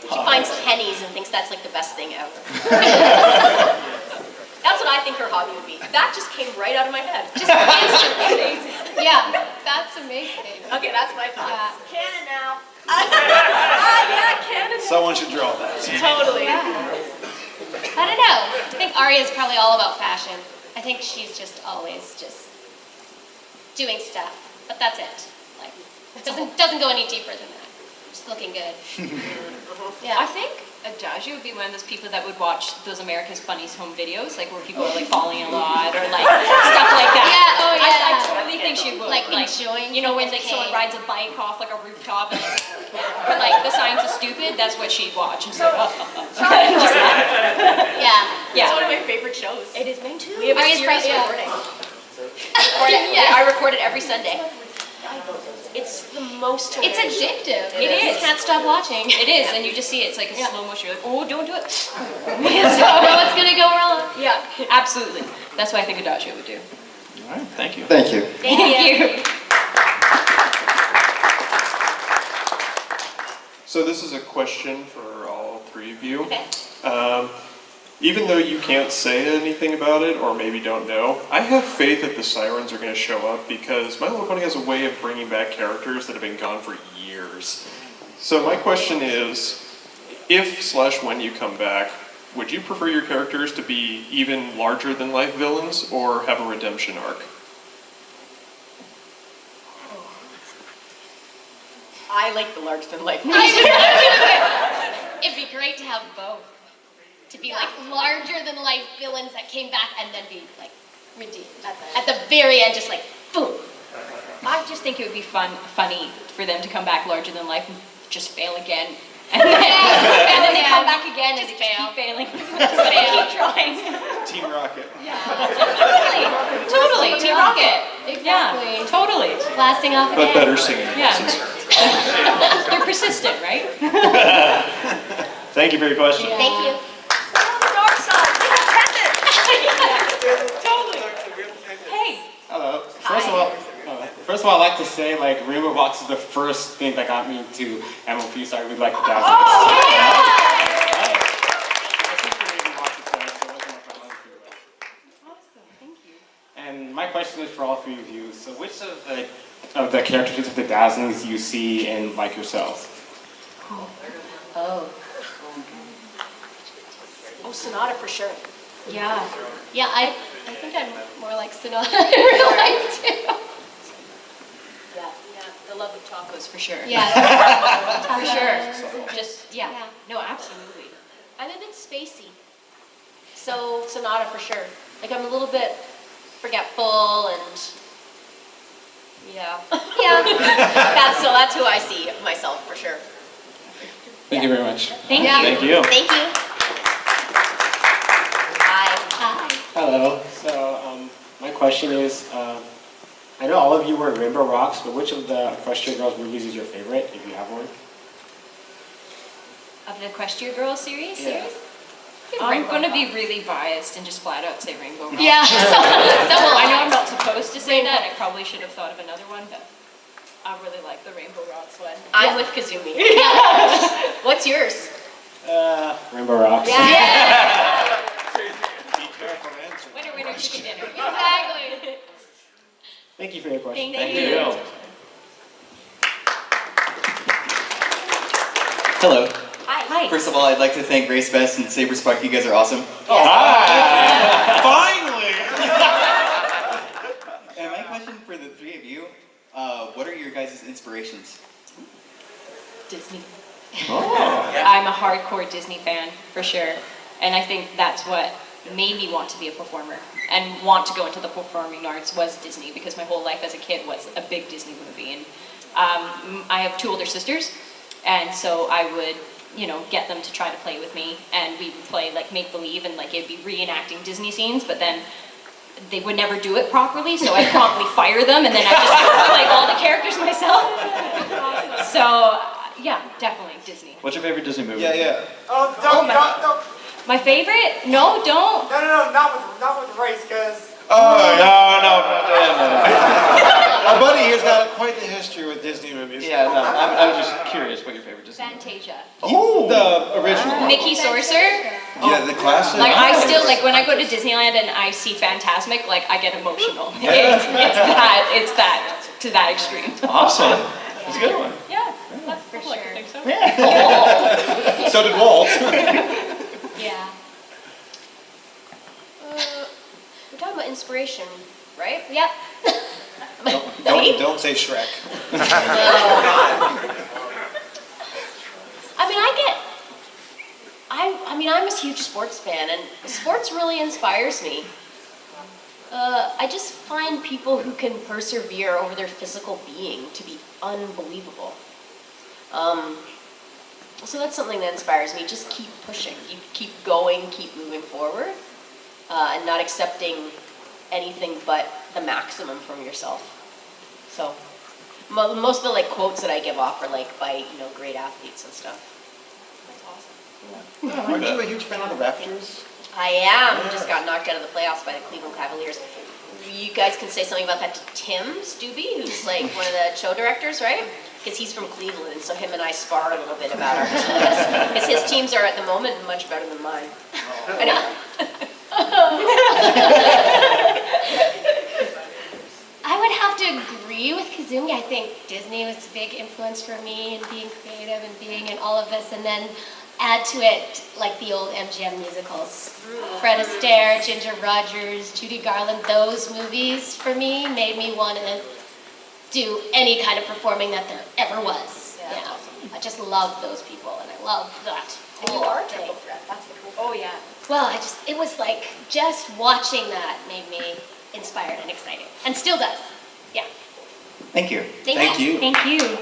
She finds pennies and thinks that's like the best thing ever. That's what I think her hobby would be. That just came right out of my head. Just instantly. Yeah, that's amazing. Okay, that's my thoughts. Yeah. Canon now. Yeah, canon. Someone should draw that. Totally. I don't know. I think Aria is probably all about fashion. I think she's just always just doing stuff, but that's it. Like, it doesn't go any deeper than that. Just looking good. Yeah. I think Adagio would be one of those people that would watch those America's Funniest Home videos, like where people are like falling a lot or like stuff like that. Yeah, oh yeah. I totally think she would. Like enjoying. You know, when like someone rides a bike off like a rooftop and or like the signs are stupid, that's what she'd watch. And so, just laugh. Yeah. It's one of my favorite shows. It is mine too. We have a Aria's series yeah. recording. Yes. I record it every Sunday. It's the most It's addictive. It is. Can't stop watching. It is, and you just see it. It's like a slow motion. You're like, oh, don't do it. So what's gonna go wrong? Yeah, absolutely. That's what I think Adagio would do. All right, thank you. Thank you. Thank you. So this is a question for all 3 of you. Okay. even though you can't say anything about it, or maybe don't know, I have faith that the sirens are going to show up because My Little Pony has a way of bringing back characters that have been gone for years. So my question is, if/when you come back, would you prefer your characters to be even larger than life villains or have a redemption arc? I like the larger than life. It'd be great to have both. To be like larger than life villains that came back and then be like redeemed at the very end, just like boom. I just think it would be funny for them to come back larger than life and just fail again. And then they come back again and they just keep failing. Just keep trying. Team Rocket. Totally. Team Rocket. Exactly. Yeah, totally. Blasting off But again. better singing. Yeah. They're persistent, right? Thank you for your question. Thank you. Totally. Hey. Hello. First of all, I'd like to say, like, Rainbow Rocks is the first thing that got me into MLP, so I really like the Dazzlings. And my question is for all three of you. So which of the characters of the Dazzlings do you see in, like, yourselves? Oh, Sonata for sure. Yeah. Yeah, I think I'm more like Sonata in real life too. Yeah, the love of tacos for sure. Yeah. For sure. Just, yeah. No, absolutely. I'm a bit spacey. So Sonata for sure. Like I'm a little bit forgetful and yeah. That's who I see myself for sure. Thank you very much. Thank you. Thank you. Thank you. Hello. So my question is, I know all of you were Rainbow Rocks, but which of the Equestria Girls movies is your favorite, if you have one? Of the Equestria Girls series? Yeah. I'm going to be really biased and just flat out say Rainbow Rocks. Yeah. I know I'm not supposed to say that. I probably should have thought of another one, but I really like the Rainbow Rocks one. I'm with Kazumi. What's yours? Rainbow Rocks. Yeah. Winner, chicken dinner. Exactly. Thank you for your question. Thank you. Hello. Hi. First of all, I'd like to thank RaceBest and Saberspark. You guys are awesome. Finally! And my question for the three of you, what are your guys' inspirations? Disney. I'm a hardcore Disney fan, for sure. And I think that's what made me want to be a performer and want to go into the performing arts was Disney, because my whole life as a kid was a big Disney movie. And I have two older sisters, and so I would, get them to try to play with me, and we would play like make-believe, and like it'd be reenacting Disney scenes, but then they would never do it properly, so I'd promptly fire them, and then I'd just play all the characters myself. So, yeah, definitely Disney. What's your favorite Disney movie? Yeah. Oh, don't. My favorite? No, don't. No, not with race, because... No. Our buddy here's got quite the history with Disney movies. Yeah, no, I was just curious what your favorite Disney movie is. Fantasia. The original. Mickey Sorcerer. Yeah, the classic. Like I still, like when I go to Disneyland and I see Fantasmic, like I get emotional. It's that, to that extreme. Awesome. That's a good one. Yeah, For sure. I think so. So did Walt. Yeah. We're talking about inspiration, right? Yep. Don't say Shrek. I'm a huge sports fan, and sports really inspires me. I just find people who can persevere over their physical being to be unbelievable. So that's something that inspires me. Just keep pushing, you keep going, keep moving forward, and not accepting anything but the maximum from yourself. So most of the quotes that I give off are by great athletes and stuff. That's awesome. Aren't you a huge fan of the Raptors? I am. Just got knocked out of the playoffs by the Cleveland Cavaliers. You guys can say something about that to Tim Stubbe, who's one of the show directors, right? Because he's from Cleveland, so him and I spar a little bit about our teams. Because his teams are at the moment much better than mine. I would have to agree with Kazumi. I think Disney was a big influence for me in being creative and being in all of this, and then add to it like the old MGM musicals. Fred Astaire, Ginger Rogers, Judy Garland, those movies for me made me want to do any kind of performing that there ever was. Yeah. I just love those people and I love that whole thing. That's the cool. Oh yeah. Well, it was like just watching that made me inspired and excited, and still does. Yeah. Thank you. Thank you. Thank you.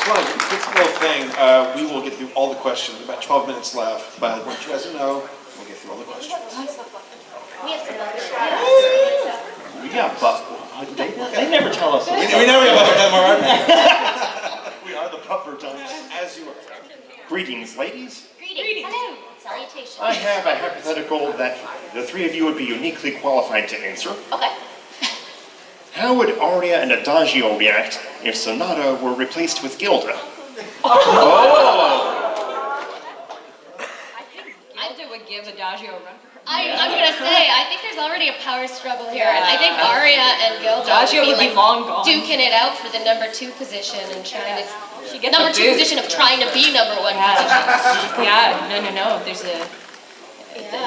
Well, quick little thing. We will get through all the questions. About 12 minutes left, but I want you guys to know we'll get through all the questions. We have to Yeah, but they never tell us. We never get buffer time, all right? We are the buffer time. As you are. Greetings, ladies. Greetings. Hello. Salutations. I have a hypothetical that the three of you would be uniquely qualified to answer. Okay. How would Aria and Adagio react if Sonata were replaced with Gilda? I think Gilda would give Adagio a run for her. I'm gonna say, I think there's already a power struggle here, and I think Aria and Gilda Adagio would be like long gone. duking it out for the number 2 position and trying to She gets number the 2 boot. position of trying to be number 1 position. Yeah, no. There's a.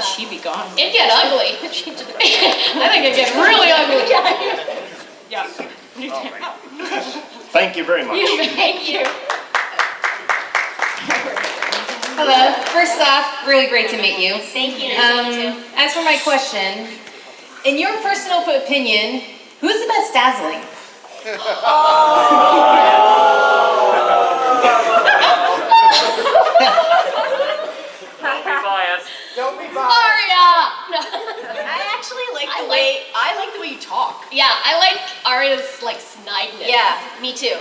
She'd be gone. It'd get ugly. I think it'd get really ugly. Yeah. Thank you very much. Thank you. Hello. First off, really great to meet you. Thank you. As for my question, in your personal opinion, who's the best Dazzling? Don't be biased. Aria! I actually like the way you talk. Yeah, I like Aria's like snideness. Yeah, me too.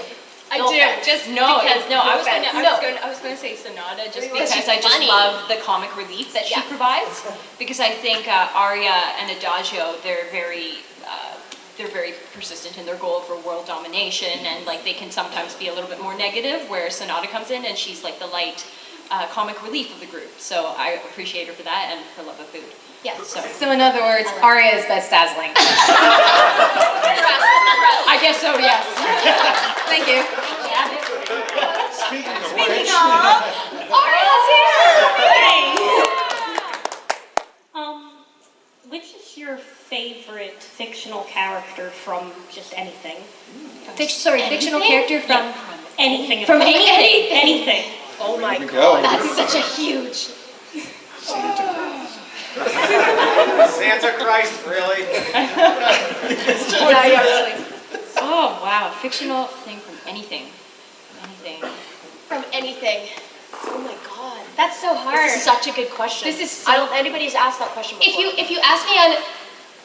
I No do. offense. Just No, because I was offense. gonna say Sonata just Because because she's I just funny. love the comic relief that she provides. Because I think Arya and Adagio, they're very persistent in their goal for world domination, and like they can sometimes be a little bit more negative. Where Sonata comes in and she's like the light comic relief of the group. So I appreciate her for that and her love of food. Yeah. So in other words, Aria is best Dazzling. I guess so. Yes. Thank you. Speaking of Aria's here! Which is your favorite fictional character from just anything? Fictional character from anything. From anything. Anything. Oh my Here we god. go. That's such a huge. Santa Christ, really? Oh wow, fictional thing from anything. From anything. Oh my god. That's so hard. This is such a good question. This is so- I don't. Anybody's asked that question before. If you ask me on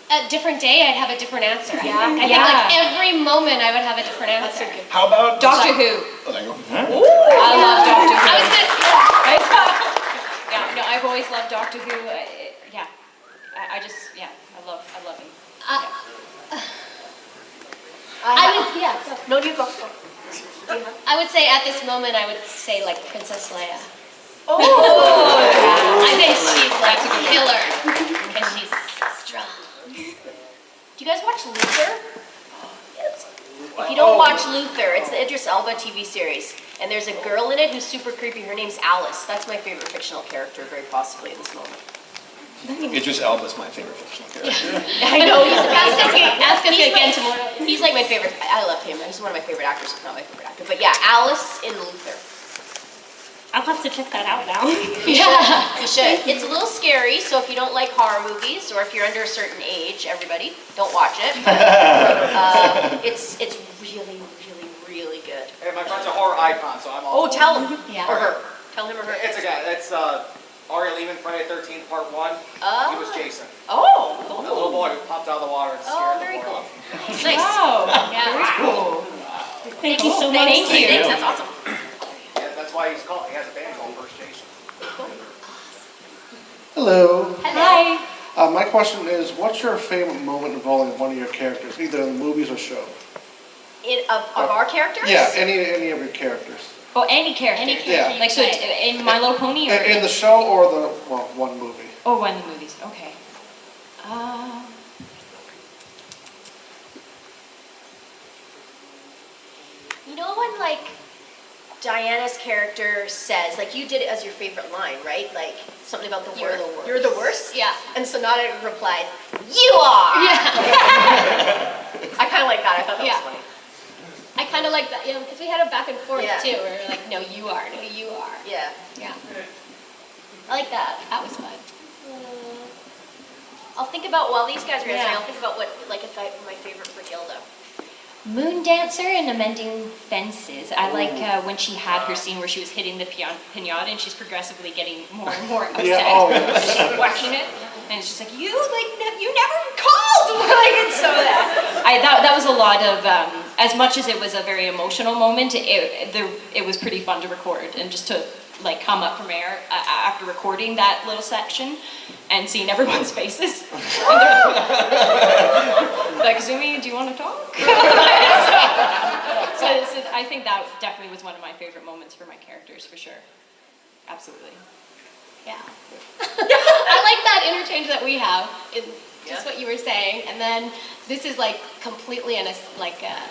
a different day, I'd have a different answer. Yeah? I think like every moment I would have a different answer. That's a good. How about Doctor Who. Oh, there you go. I love Doctor Who. I was gonna. Yeah, no, I've always loved Doctor Who. Yeah, I love him. No, you go. I would say at this moment, I would say like Princess Leia. Oh. I think she's like a killer because she's strong. Do you guys watch Luther? If you don't watch Luther, it's the Idris Elba TV series, and there's a girl in it who's super creepy. Her name's Alice. That's my favorite fictional character, very possibly in this moment. Idris Elba's my favorite fictional character. I know he's Ask us again tomorrow. He's like my favorite. I love him. He's one of my favorite actors, if not my favorite actor. But yeah, Alice in Luther. I'll have to check that out now. Yeah, you should. It's a little scary, so if you don't like horror movies, or if you're under a certain age, everybody, don't watch it. It's really, really, really good. Hey, my friend's a horror icon, so I'm all. Oh, tell him. Yeah. Or her. Tell him or her. It's a guy. It's Ari Lehman, Friday the 13th, Part 1. Oh. He was Jason. Oh. A little boy who popped out of the water and scared Oh, the very boy cool. off. Nice. Wow. Yeah. Very cool. Thank you so much. Thank you. Thanks, that's awesome. Yeah, that's why he's called. He has a band called First Jason. Hello. Hi. My question is, what's your favorite moment involving one of your characters, either in the movies or show? Of our characters? Yeah, any of your characters. Oh, any character. Any character Yeah. you Like, so play. in My Little Pony or? In the show or the, well, one movie? Oh, one of the movies, okay. You know when like Diana's character says, like you did it as your favorite line, right? Like something about the You're worst. the worst. You're the worst? Yeah. And Sonata replied, "You are!" Yeah. I kind of like that. I thought that Yeah. was funny. I kind of like that, yeah, because we had a back and forth Yeah. too. Where we're like, no, you are. No, you are. Yeah. Yeah. I like that. That was fun. I'll think about, while these guys are answering, Yeah. I'll think about what, like if I, my favorite for Gilda. Moon Dancer and Amending Fences. I like when she had her scene where she was hitting the pinata and she's progressively getting more and more upset. Yeah, oh, yes. Watching it, and it's just like you never called. Like it's so that was a lot of as much as it was a very emotional moment. It was pretty fun to record and just to like come up from air after recording that little section and seeing everyone's faces. Like, Zumi, do you want to talk? So I think that definitely was one of my favorite moments for my characters, for sure. Absolutely. Yeah. I like that interchange that we have, in just what you were saying. And then this is like completely an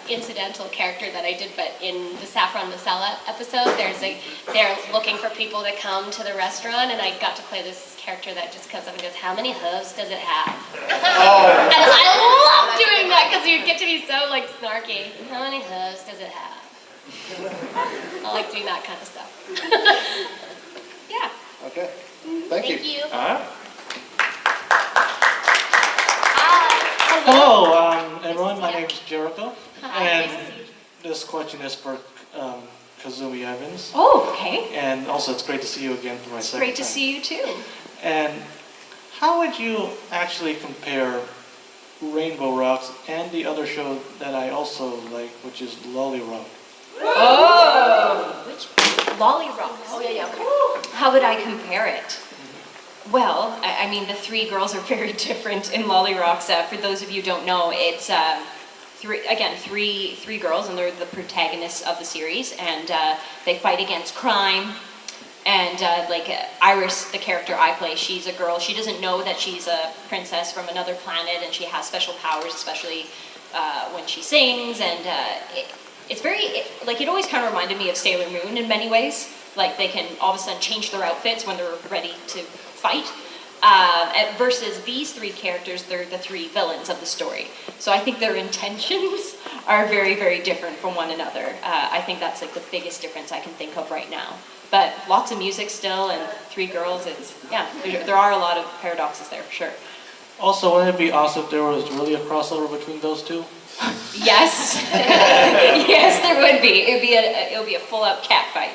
incidental character that I did, but in the Saffron Masala episode, they're looking for people to come to the restaurant, and I got to play this character that just comes up and goes, "How many hooves does it have?" Oh. And I love doing that because you get to be so like snarky. How many hooves does it have? I like doing that kind of stuff. Yeah. Okay. Thank you. Thank you. Hello, everyone. My name is Jericho. Hi, And nice to see you. this question is for Kazumi Evans. Oh, okay. And also, it's great to see you again for my It's second great to time. see you too. And how would you actually compare Rainbow Rocks and the other show that I also like, which is Lolly Rock? Oh! Which? Lolly Rocks. Oh yeah, yeah. Okay. How would I compare it? Well, I mean, the three girls are very different in Lolly Rocks. For those of you who don't know, it's three girls, and they're the protagonists of the series, and they fight against crime. And Iris, the character I play, she's a girl. She doesn't know that she's a princess from another planet, and she has special powers, especially when she sings. And it always kind of reminded me of Sailor Moon in many ways. Like they can all of a sudden change their outfits when they're ready to fight. Versus these three characters, they're the three villains of the story. So I think their intentions are very, very different from one another. I think that's like the biggest difference I can think of right now. But lots of music still, and three girls, there are a lot of paradoxes there for sure. Also, wouldn't it be awesome if there was really a crossover between those two? Yes, yes, there would be. It would be a full-out cat fight,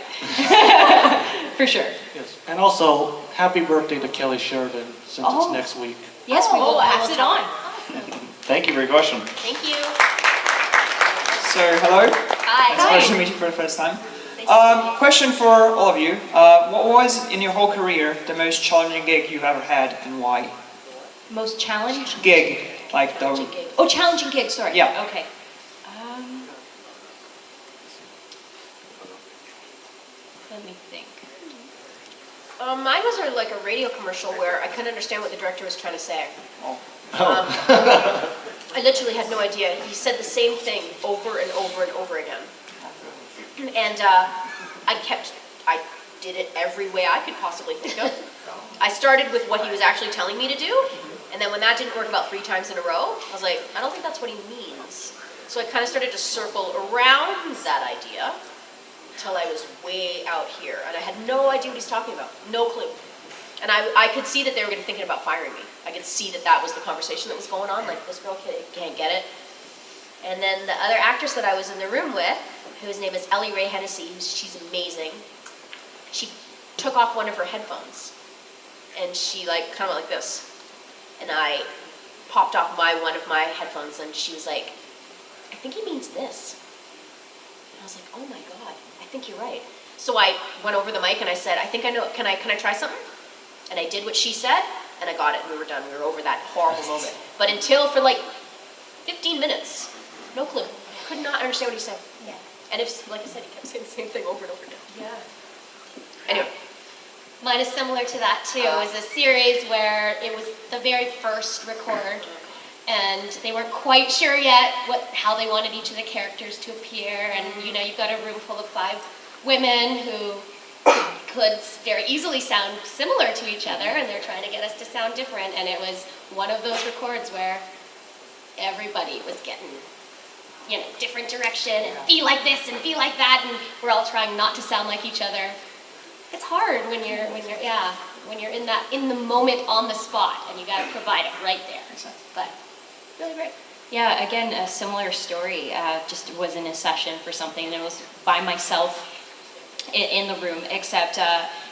for sure. Yes. And also, happy birthday to Kelly Sheridan, since it's next week. Yes, we will pass it on. Thank you for your question. Thank you. So, hello. Hi. It's a pleasure to meet you for the first time. Question for all of you. What was, in your whole career, the most challenging gig you've ever had, and why? Most challenge? Gig. Like the... Oh, challenging gig, sorry. Yeah. Okay. Let me think. Mine was like a radio commercial where I couldn't understand what the director was trying to say. I literally had no idea. He said the same thing over and over and over again. And I did it every way I could possibly think of. I started with what he was actually telling me to do, and then when that didn't work about 3 times in a row, I was like, I don't think that's what he means. So I kind of started to circle around that idea until I was way out here, and I had no idea what he's talking about, no clue. And I could see that they were thinking about firing me. I could see that that was the conversation that was going on, like, this girl can't get it. And then the other actress that I was in the room with, whose name is Ellie Ray Hennessy, she's amazing, she took off one of her headphones, and she kind of like this. And I popped off one of my headphones, and she was like, I think he means this. And I was like, oh my God, I think you're right. So I went over the mic and I said, I think I know, can I try something? And I did what she said, and I got it, and we were done. We were over that horrible moment. But until for 15 minutes, no clue. Could not understand what he said. Yeah. And if, like I said, he kept saying the same thing over and over again. Yeah. Anyway. Mine is similar to that too. It was a series where it was the very first record, and they weren't quite sure yet how they wanted each of the characters to appear. And you know, you've got a room full of 5 women who could very easily sound similar to each other, and they're trying to get us to sound different. And it was one of those records where everybody was getting, you know, different direction and be like this and be like that, and we're all trying not to sound like each other. It's hard when you're in the moment on the spot, and you got to provide it right there. But really great. Yeah, again, a similar story. Just was in a session for something, and it was by myself in the room, except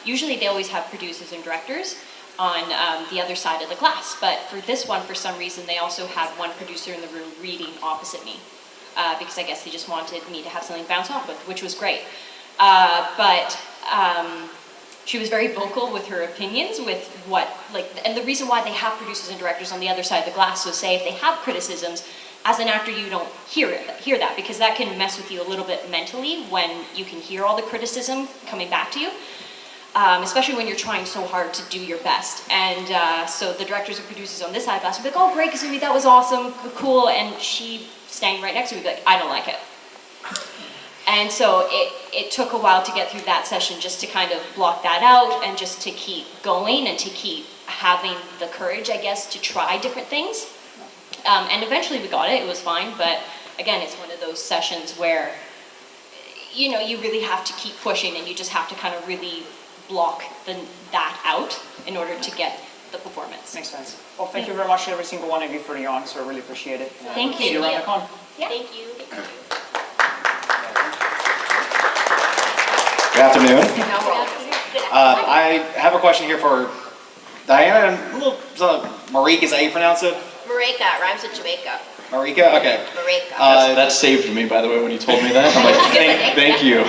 usually they always have producers and directors on the other side of the class. But for this one, for some reason, they also had one producer in the room reading opposite me, because I guess they just wanted me to have something to bounce off with, which was great. But she was very vocal with her opinions with and the reason why they have producers and directors on the other side of the glass, so say if they have criticisms, as an actor you don't hear that, because that can mess with you a little bit mentally when you can hear all the criticism coming back to you, especially when you're trying so hard to do your best. And so the directors and producers on this side of the glass would be like, oh great Kazumi, that was awesome, cool, and she standing right next to me would be like, I don't like it. And so it took a while to get through that session, just to kind of block that out and just to keep going and to keep having the courage, I guess, to try different things. And eventually we got it, it was fine, but again, it's one of those sessions where, you know, you really have to keep pushing, and you just have to kind of really block that out in order to get the performance. Makes sense. Well, thank you very much to every single one of you for the answer. I really appreciate it. Thank you. See you around the con. Yeah. Thank you. Good afternoon. I have a question here for Diana and Marika, is that how you pronounce it? Marika, rhymes with Jamaica. Marika? Okay. Marika. That saved me, by the way, when you told me that. I'm like, thank you.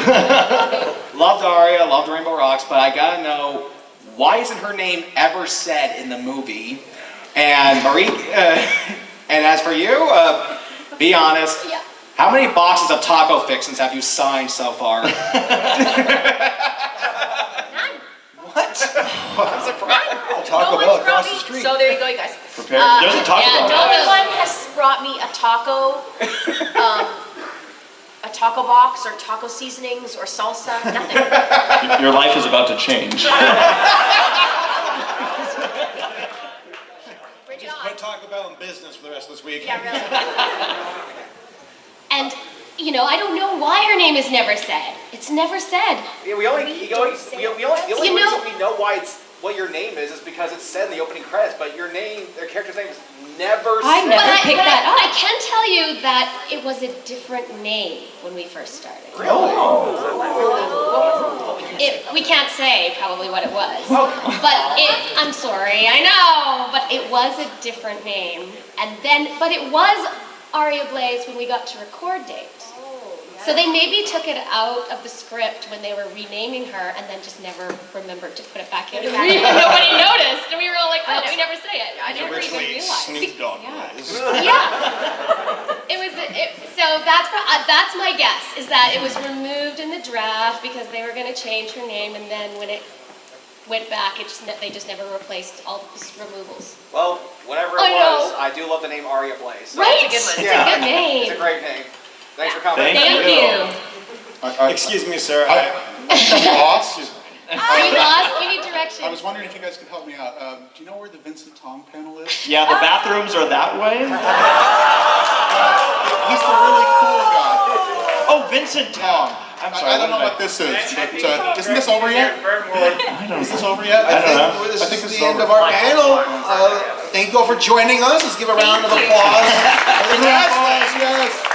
Loved Aria, loved Rainbow Rocks, but I gotta know, why isn't her name ever said in the movie? And Marika, and as for you, be honest, how many boxes of taco fixins have you signed so far? None. What? I'm surprised. No one's brought me. So there you go, you guys. Prepare. There's a taco box. No one has brought me a taco box or taco seasonings or salsa. Nothing. Your life is about to change. Just put Taco Bell in business for the rest of this week. Yeah, really. And you know, I don't know why her name is never said. It's never said. Yeah, the only reason we know why what your name is because it's said in the opening credits, but your character's name is never said. I never picked that up. I can tell you that it was a different name when we first started. Really? We can't say probably what it was. But I'm sorry, I know, but it was a different name. But it was Aria Blaze when we got to record date. So they maybe took it out of the script when they were renaming her, and then just never remembered to put it back in. Nobody noticed, and we were all like, "Oh, we never say it." I never even realized. Snoop Dogg Blaze. Yeah. So that's my guess, is that it was removed in the draft because they were going to change her name, and then when it went back, they just never replaced all the removals. Well, whatever it was, I do love the name Aria Blaze. So Right? It's a good one. It's a good name. It's a great name. Thanks for coming. Thank you. Excuse me, sir. Boss? Are you lost? You need directions. I was wondering if you guys could help me out. Do you know where the Vincent Tong panel is? Yeah, the bathrooms are that way. He's the really cool guy. Oh, Vincent Tong. I'm sorry. I don't know what this is, but isn't this over yet? Is this over yet? I don't know. This is the end of our panel. Thank you all for joining us. Let's give a round of applause. Yes.